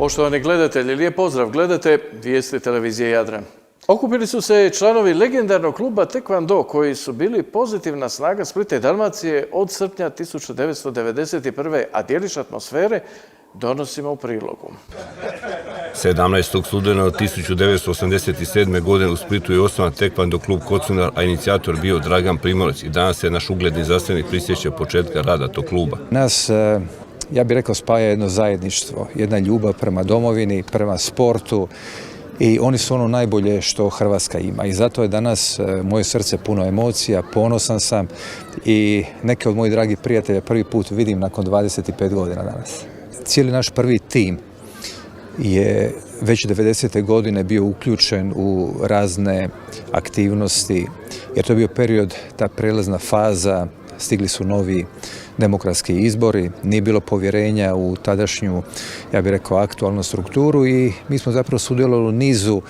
Poštovani gledatelji, lijep pozdrav. Gledate vijesti televizije Jadran. Okupili su se članovi legendarnog kluba Taekwondo koji su bili pozitivna snaga Splita i Dalmacije od srpnja 1991. a dijeliš atmosfere donosimo u prilogu. 17. studenog 1987. godine u Splitu je osnovan Taekwondo klub Kocunar, a inicijator bio Dragan Primorac i danas se naš ugledni znanstvenik prisjeća početka rada tog kluba. Nas, ja bih rekao, spaja jedno zajedništvo, jedna ljubav prema domovini, prema sportu i oni su ono najbolje što Hrvatska ima i zato je danas moje srce puno emocija, ponosan sam i neke od mojih dragih prijatelja prvi put vidim nakon 25 godina danas. Cijeli naš prvi tim je već 90. godine bio uključen u razne aktivnosti, jer to je bio period, ta prelazna faza, stigli su novi demokratski izbori, nije bilo povjerenja u tadašnju, ja bih rekao, aktualnu strukturu i mi smo zapravo sudjelovali u nizu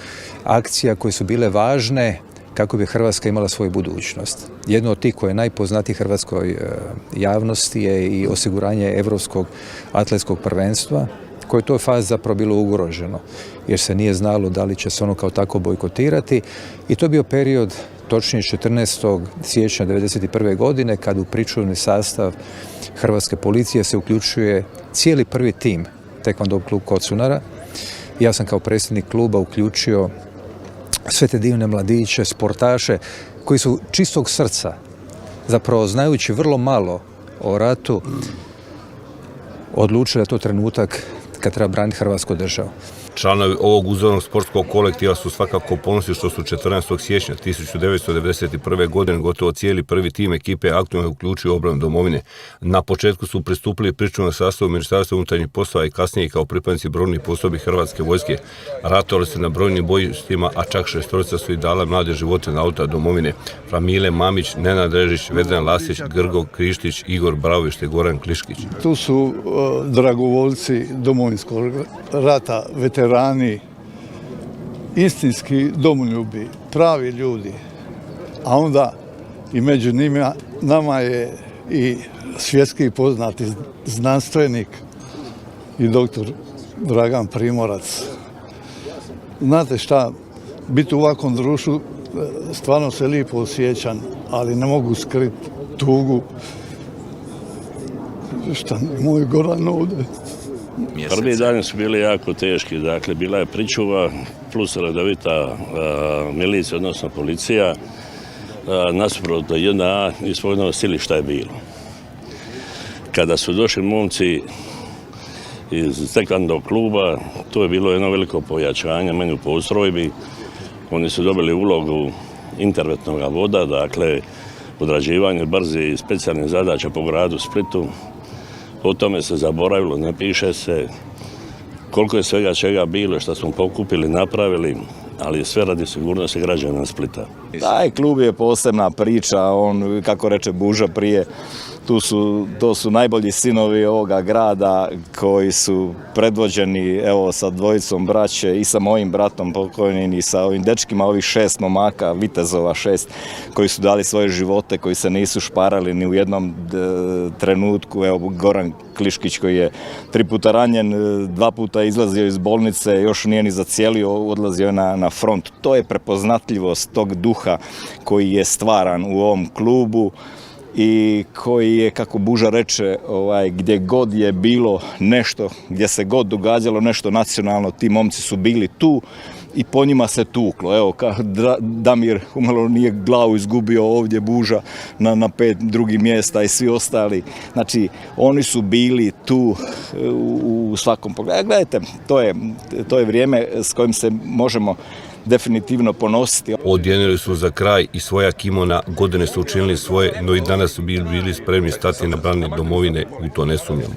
akcija koje su bile važne kako bi Hrvatska imala svoju budućnost. Jedno od tih koje je najpoznatiji hrvatskoj javnosti je i osiguranje Europskog atletskog prvenstva, koje je u toj fazi zapravo bilo ugroženo, jer se nije znalo da li će se ono kao tako bojkotirati i to je bio period, točnije 14. siječnja 1991. godine, kad u pričuvni sastav Hrvatske policije se uključuje cijeli prvi tim Taekwondo klub Kocunara. Ja sam kao predsjednik kluba uključio sve te divne mladiće, sportaše koji su čistog srca, zapravo znajući vrlo malo o ratu, odlučili da je to trenutak kad treba braniti Hrvatsku državu. Članovi ovog uzornog sportskog kolektiva su svakako ponosni što su 14. siječnja 1991. godine gotovo cijeli prvi tim ekipe aktivno uključio obranu domovine. Na početku su pristupili pričuvnom sastavu Ministarstva unutarnjih poslova i kasnije kao pripadnici brojnih postrojbi Hrvatske vojske. Ratovali se na brojnim bojištima, a čak 6 su i dala mlade živote na oltar domovine. Framile Mamić, Nenad Režić, Vedran Lasić, Grgo Krištić, Igor Bravović te Goran Kliškić. Tu su dragovoljci Domovinskog rata, veterani, istinski domoljubi, pravi ljudi, a onda i među nama je i svjetski poznati znanstvenik i doktor Dragan Primorac. Znate šta, biti u ovakvom društvu stvarno se lijepo osjećam, ali ne mogu skriti tugu. Šta je moj Goran ovdje? Prvi dani su bili jako teški, dakle bila je pričuva plus redovita milicija, odnosno policija, nasuprot JNA i svojnog silišta je bilo. Kada su došli momci iz Taekwondo kluba, to je bilo jedno veliko pojačanje meni u postrojbi. Oni su dobili ulogu interventnog voda, dakle odrađivanje brzih i specijalnih zadaća po gradu Splitu. O tome se zaboravilo, ne piše se koliko je svega čega bilo, što smo pokupili, napravili, ali sve radi sigurnosti građana Splita. Taj klub je posebna priča, on, kako reče Buža prije, to su najbolji sinovi ovoga grada koji su predvođeni evo sa dvojicom braće i sa mojim bratom pokojnim i sa ovim dečkima, ovih 6 momaka, vitezova 6, koji su dali svoje živote, koji se nisu šparali ni u jednom trenutku. Evo Goran Kliškić koji je 3 puta ranjen, 2 puta izlazio iz bolnice, još nije ni zacijelio, odlazio na front. To je prepoznatljivost tog duha koji je stvaran u ovom klubu i koji je, kako Buža reče, gdje god je bilo nešto, gdje se god događalo nešto nacionalno, ti momci su bili tu i po njima se tuklo. Evo, Damir umalo nije glavu izgubio ovdje, Buža na 5 drugih mjesta i svi ostali. Znači, oni su bili tu u svakom pogledu. Gledajte, to je vrijeme s kojim se možemo definitivno ponositi. Odjenili su za kraj i svoja kimona, godine su učinili svoje, no i danas su bili spremni stati na brani domovine, u to ne sumnjamo.